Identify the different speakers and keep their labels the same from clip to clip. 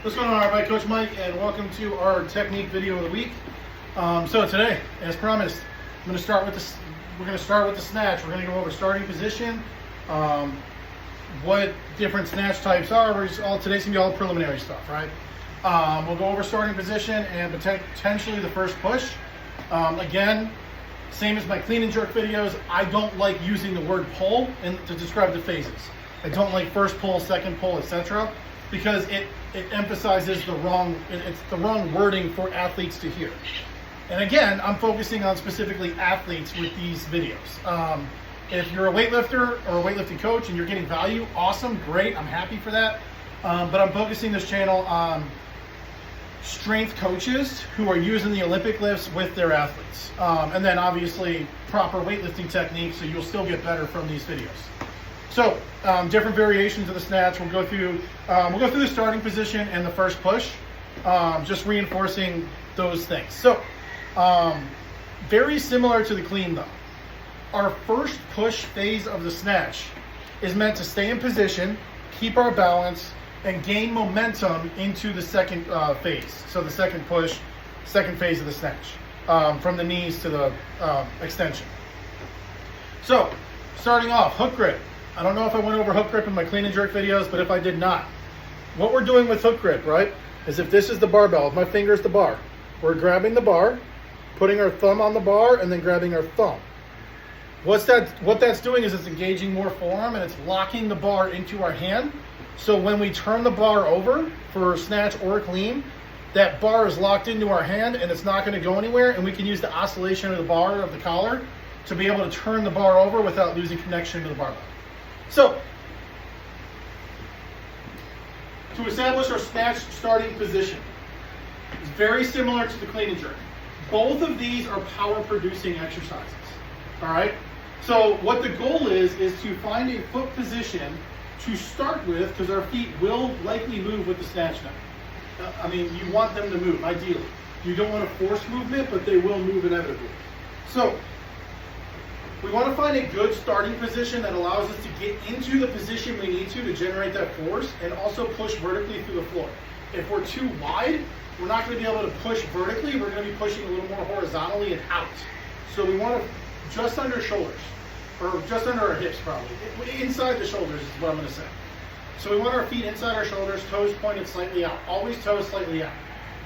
Speaker 1: What's going on, everybody? Coach Mike, and welcome to our technique video of the week. So today, as promised, we're going to start with the snatch. We're going to go over starting position, what different snatch types are. Today's going to be all preliminary stuff, right? We'll go over starting position and potentially the first push. Again, same as my clean and jerk videos, I don't like using the word pull to describe the phases. I don't like first pull, second pull, etc. because it emphasizes it's the wrong wording for athletes to hear. And again, I'm focusing on specifically athletes with these videos. If you're a weightlifter or a weightlifting coach and you're getting value, awesome, great, I'm happy for that. But I'm focusing this channel on strength coaches who are using the Olympic lifts with their athletes. And then obviously proper weightlifting techniques, so you'll still get better from these videos. So different variations of the snatch. We'll go through the starting position and the first push, just reinforcing those things. So very similar to the clean though. Our first push phase of the snatch is meant to stay in position, keep our balance, and gain momentum into the second phase. So the second push, second phase of the snatch, from the knees to the extension. So starting off, hook grip. I don't know if I went over hook grip in my clean and jerk videos, but if I did not, what we're doing with hook grip, right, is if this is the barbell, if my finger is the bar, we're grabbing the bar, putting our thumb on the bar, and then grabbing our thumb. What that's doing is it's engaging more forearm and it's locking the bar into our hand. So when we turn the bar over for snatch or clean, that bar is locked into our hand and it's not going to go anywhere, and we can use the oscillation of the bar, of the collar, to be able to turn the bar over without losing connection to the barbell. So, to establish our snatch starting position, it's very similar to the clean and jerk. Both of these are power producing exercises, all right? So what the goal is to find a foot position to start with, because our feet will likely move with the snatch now. I mean, you want them to move, ideally. You don't want to force movement, but they will move inevitably. So, we want to find a good starting position that allows us to get into the position we need to generate that force and also push vertically through the floor. If we're too wide, we're not going to be able to push vertically. We're going to be pushing a little more horizontally and out. So we want to just under shoulders, or just under our hips probably. Inside the shoulders is what I'm going to say. So we want our feet inside our shoulders, toes pointed slightly out. Always toes slightly out.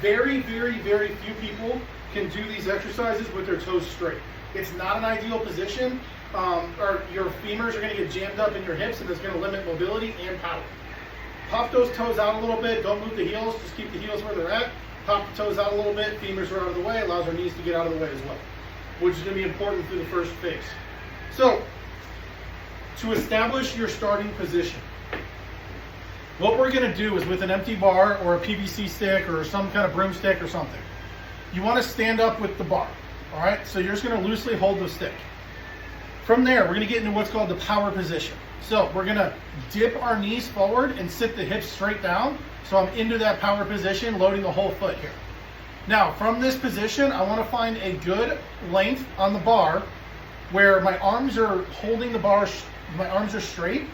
Speaker 1: Very, very, very few people can do these exercises with their toes straight. It's not an ideal position, or your femurs are going to get jammed up in your hips and it's going to limit mobility and power. Pop those toes out a little bit, don't move the heels, just keep the heels where they're at. Pop the toes out a little bit, femurs are out of the way, allows our knees to get out of the way as well, which is going to be important through the first phase. So, to establish your starting position, what we're going to do is with an empty bar or a PVC stick or some kind of broomstick or something, you want to stand up with the bar. All right, so you're just going to loosely hold the stick. From there, we're going to get into what's called the power position. So we're going to dip our knees forward and sit the hips straight down. So I'm into that power position, loading the whole foot here. Now, from this position, I want to find a good length on the bar where my arms are holding the bar, my arms are straight,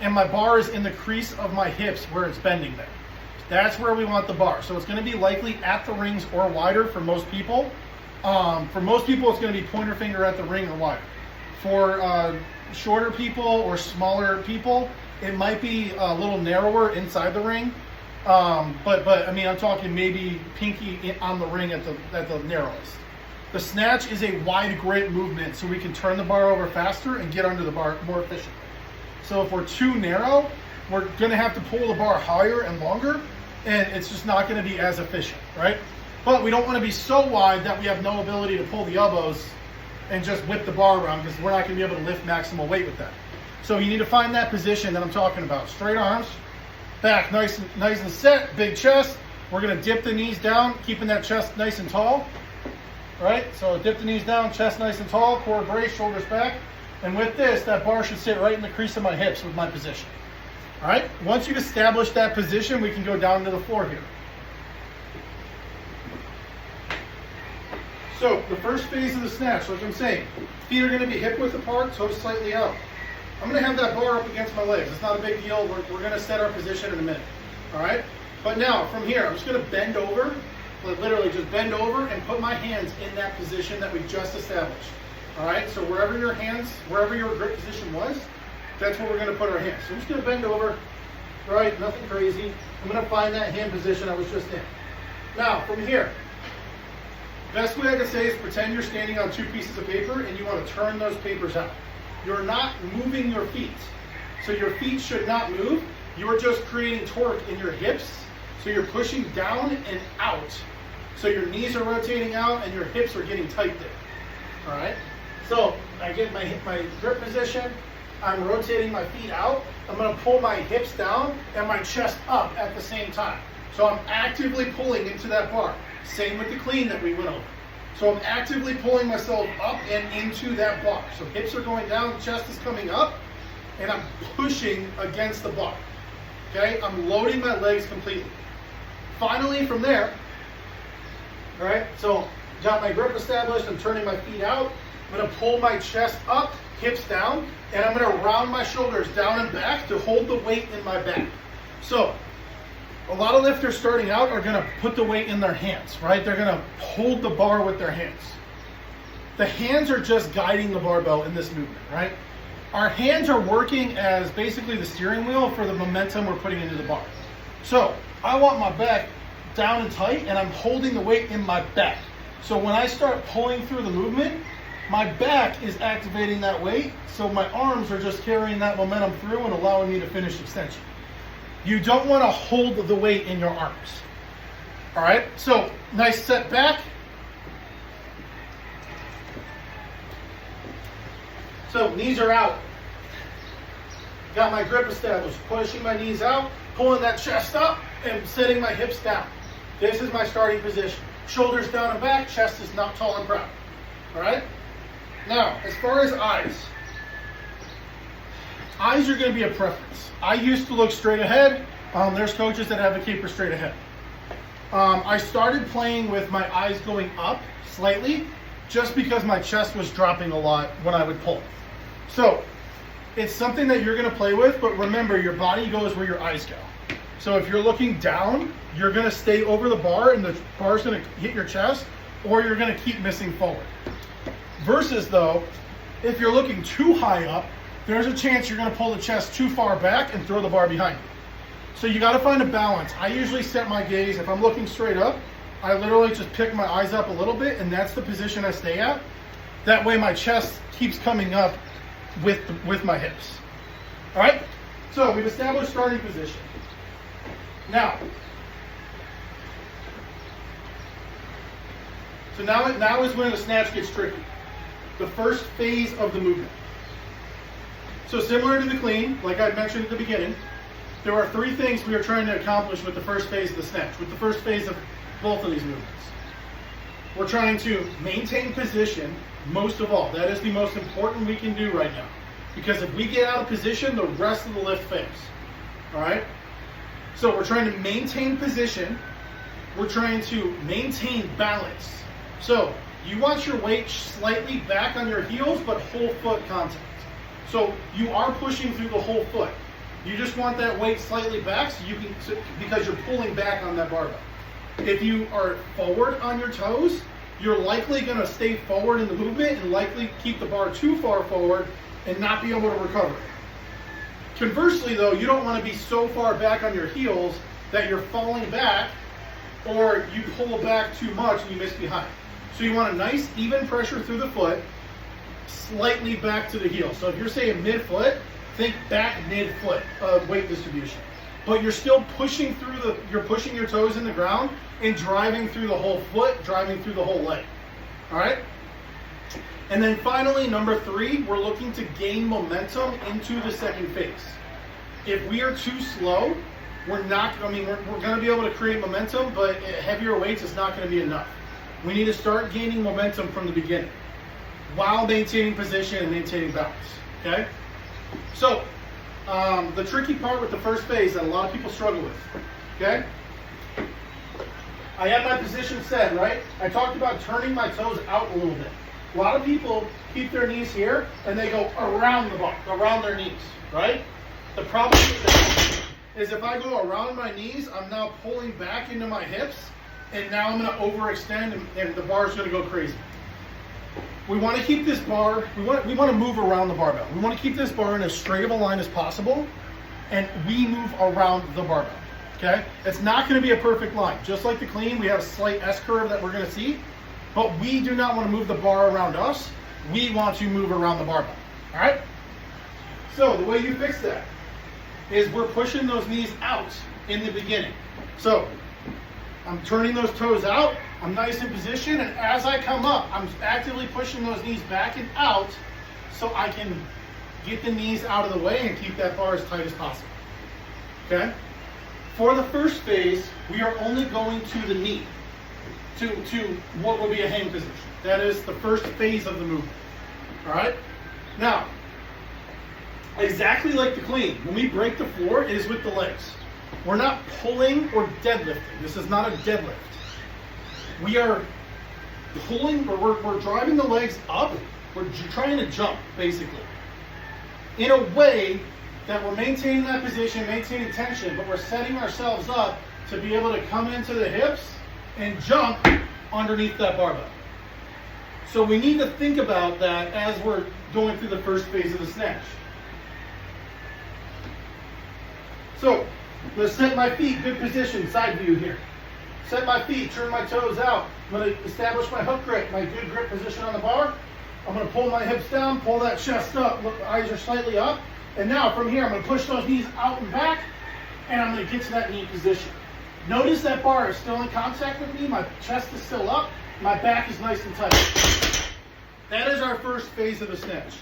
Speaker 1: and my bar is in the crease of my hips where it's bending there. That's where we want the bar. So it's going to be likely at the rings or wider for most people. For most people, it's going to be pointer finger at the ring or wider. For shorter people or smaller people, it might be a little narrower inside the ring. But I mean, I'm talking maybe pinky on the ring at the narrowest. The snatch is a wide grip movement, so we can turn the bar over faster and get under the bar more efficiently. So if we're too narrow, we're going to have to pull the bar higher and longer, and it's just not going to be as efficient, right? But we don't want to be so wide that we have no ability to pull the elbows and just whip the bar around, because we're not going to be able to lift maximal weight with that. So you need to find that position that I'm talking about. Straight arms, back nice and set, big chest. We're going to dip the knees down, keeping that chest nice and tall. Right? So dip the knees down, chest nice and tall, core braced, shoulders back. And with this, that bar should sit right in the crease of my hips with my position. All right? Once you've established that position, we can go down to the floor here. So the first phase of the snatch, like I'm saying, feet are going to be hip width apart, toes slightly out. I'm going to have that bar up against my legs. It's not a big deal. We're going to set our position in a minute. All right? But now from here, I'm just gonna bend over, literally just bend over and put my hands in that position that we just established. All right, so wherever your grip position was, that's where we're gonna put our hands. So I'm just gonna bend over, right, nothing crazy. I'm gonna find that hand position I was just in. Now, from here, best way I can say is pretend you're standing on 2 pieces of paper and you wanna turn those papers out. You're not moving your feet. So your feet should not move. You're just creating torque in your hips. So you're pushing down and out. So your knees are rotating out and your hips are getting tight there. All right? So I get my grip position. I'm rotating my feet out. I'm gonna pull my hips down and my chest up at the same time. So I'm actively pulling into that bar. Same with the clean that we went over. So I'm actively pulling myself up and into that bar. So hips are going down, chest is coming up, and I'm pushing against the bar. Okay, I'm loading my legs completely. Finally, from there, all right, so got my grip established, I'm turning my feet out, I'm gonna pull my chest up, hips down, and I'm gonna round my shoulders down and back to hold the weight in my back. So, a lot of lifters starting out are gonna put the weight in their hands, right? They're gonna hold the bar with their hands. The hands are just guiding the barbell in this movement, right? Our hands are working as basically the steering wheel for the momentum we're putting into the bar. So I want my back down and tight and I'm holding the weight in my back. So when I start pulling through the movement, my back is activating that weight. So my arms are just carrying that momentum through and allowing me to finish extension. You don't want to hold the weight in your arms. All right, so nice set back. So knees are out. Got my grip established, pushing my knees out, pulling that chest up, and setting my hips down. This is my starting position. Shoulders down and back, chest is not tall and proud. All right? Now, as far as eyes are going to be a preference. I used to look straight ahead. There's coaches that advocate for straight ahead. I started playing with my eyes going up slightly just because my chest was dropping a lot when I would pull. So it's something that you're going to play with, but remember, your body goes where your eyes go. So if you're looking down, you're going to stay over the bar and the bar's going to hit your chest, or you're going to keep missing forward. Versus though, if you're looking too high up, there's a chance you're going to pull the chest too far back and throw the bar behind you. So you got to find a balance. I usually set my gaze, if I'm looking straight up, I literally just pick my eyes up a little bit and that's the position I stay at. That way my chest keeps coming up with my hips. All right, so we've established starting position. Now is when the snatch gets tricky. The first phase of the movement. So similar to the clean, like I mentioned at the beginning, there are 3 things we are trying to accomplish with the first phase of the snatch, with the first phase of both of these movements. We're trying to maintain position, most of all. That is the most important we can do right now. Because if we get out of position, the rest of the lift fails. All right? So we're trying to maintain position. We're trying to maintain balance. So you want your weight slightly back on your heels, but whole foot contact. So you are pushing through the whole foot. You just want that weight slightly back because you're pulling back on that barbell. If you are forward on your toes, you're likely going to stay forward in the movement and likely keep the bar too far forward and not be able to recover. Conversely though, you don't want to be so far back on your heels that you're falling back or you pull back too much and you miss behind. So you want a nice even pressure through the foot, slightly back to the heel. So if you're saying mid-foot, think back mid-foot weight distribution. But you're still pushing through you're pushing your toes in the ground and driving through the whole foot, driving through the whole leg. All right? And then finally, number 3, we're looking to gain momentum into the second phase. If we are too slow, we're going to be able to create momentum, but at heavier weights, it's not going to be enough. We need to start gaining momentum from the beginning while maintaining position and maintaining balance, okay? So, the tricky part with the first phase that a lot of people struggle with, okay? I have my position set, right? I talked about turning my toes out a little bit. A lot of people keep their knees here and they go around the bar, around their knees, right? The problem with that is if I go around my knees, I'm now pulling back into my hips, and now I'm gonna overextend, and the bar is gonna go crazy. We wanna keep this bar, we wanna move around the barbell. We wanna keep this bar in as straight of a line as possible, and we move around the barbell, okay? It's not gonna be a perfect line. Just like the clean, we have a slight S-curve that we're gonna see, but we do not wanna move the bar around us. We want to move around the barbell, all right? So the way you fix that is we're pushing those knees out in the beginning. So I'm turning those toes out, I'm nice in position, and as I come up, I'm actively pushing those knees back and out so I can get the knees out of the way and keep that bar as tight as possible, okay? For the first phase, we are only going to the knee, to what will be a hang position. That is the first phase of the movement, all right? Now, exactly like the clean, when we break the floor, it is with the legs. We're not pulling or deadlifting. This is not a deadlift. We are pulling, or we're driving the legs up. We're trying to jump, basically, in a way that we're maintaining that position, maintaining tension, but we're setting ourselves up to be able to come into the hips and jump underneath that barbell. So we need to think about that as we're going through the first phase of the snatch. So I'm going to set my feet, good position, side view here. Set my feet, turn my toes out. I'm going to establish my hook grip, my good grip position on the bar. I'm going to pull my hips down, pull that chest up, look, eyes are slightly up. And now from here, I'm going to push those knees out and back, and I'm going to get to that knee position. Notice that bar is still in contact with me, my chest is still up, my back is nice and tight. That is our first phase of the snatch.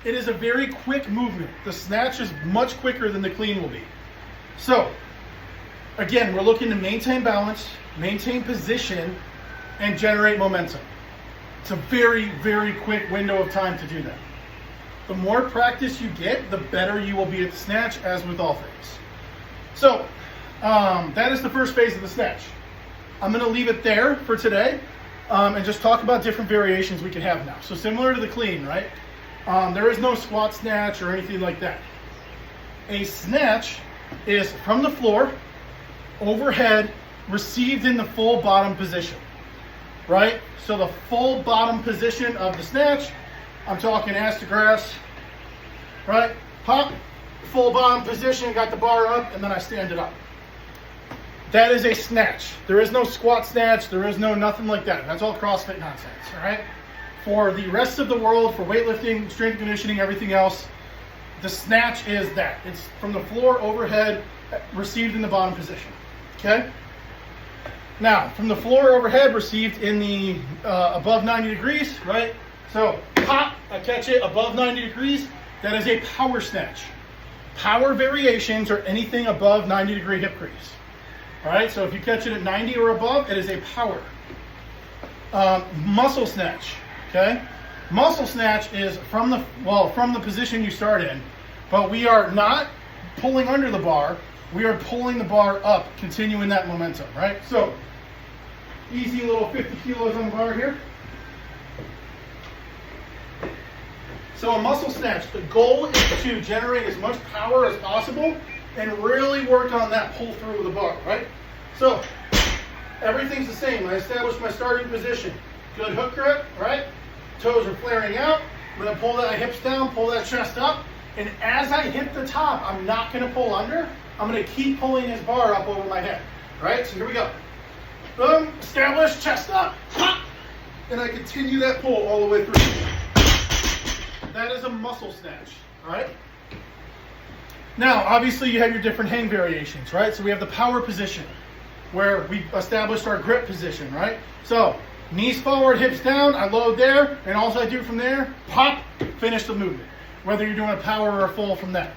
Speaker 1: It is a very quick movement. The snatch is much quicker than the clean will be. So, again, we're looking to maintain balance, maintain position, and generate momentum. It's a very, very quick window of time to do that. The more practice you get, the better you will be at the snatch, as with all things. So, that is the first phase of the snatch. I'm going to leave it there for today and just talk about different variations we can have now. So similar to the clean, right? There is no squat snatch or anything like that. A snatch is from the floor, overhead, received in the full bottom position, right? So the full bottom position of the snatch, I'm talking ass to grass, right? Pop, full bottom position, got the bar up, and then I stand it up. That is a snatch. There is no squat snatch. There is no nothing like that. That's all CrossFit nonsense, all right? For the rest of the world, for weightlifting, strength and conditioning, everything else, the snatch is that. It's from the floor, overhead, received in the bottom position, okay? Now, from the floor, overhead, received in the above 90 degrees, right? So, pop, I catch it above 90 degrees. That is a power snatch. Power variations are anything above 90 degree hip crease. All right, so if you catch it at 90 or above, it is a power. Muscle snatch, okay? Muscle snatch is from the position you start in, but we are not pulling under the bar. We are pulling the bar up, continuing that momentum, right? So, easy little 50 kilos on the bar here. So a muscle snatch, the goal is to generate as much power as possible and really work on that pull through of the bar, right? So everything's the same. I establish my starting position. Good hook grip, right? Toes are flaring out. I'm gonna pull that hips down, pull that chest up. And as I hit the top, I'm not gonna pull under. I'm gonna keep pulling this bar up over my head, right? So here we go. Boom, establish, chest up, pop. And I continue that pull all the way through. That is a muscle snatch, all right? Now, obviously you have your different hang variations, right? So we have the power position where we established our grip position, right? So knees forward, hips down, I load there, and all I do from there, pop, finish the movement. Whether you're doing a power or a full from that.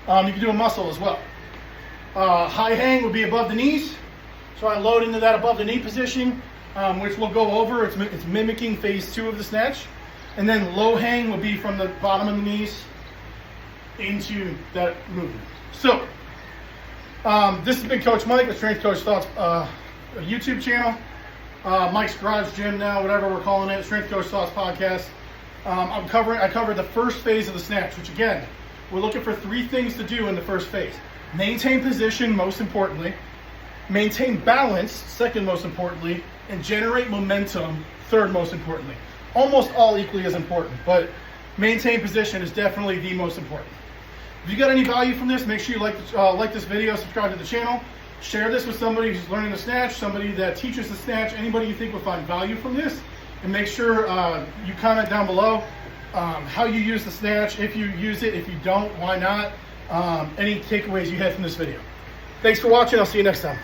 Speaker 1: You can do a muscle as well. High hang would be above the knees. So I load into that above the knee position, which we'll go over. It's mimicking phase 2 of the snatch. And then low hang will be from the bottom of the knees into that movement. So, this has been Coach Mike with Strength Coach Thoughts YouTube channel. Mike's Garage Gym now, whatever we're calling it, Strength Coach Thoughts Podcast. I covered the first phase of the snatch, which again, we're looking for 3 things to do in the first phase. Maintain position, most importantly. Maintain balance, second most importantly. And generate momentum, third most importantly. Almost all equally as important, but maintain position is definitely the most important. If you got any value from this, make sure you like this video, subscribe to the channel, share this with somebody who's learning the Snatch, somebody that teaches the Snatch, anybody you think will find value from this, and make sure you comment down below how you use the Snatch, if you use it, if you don't, why not, any takeaways you had from this video. Thanks for watching, I'll see you next time.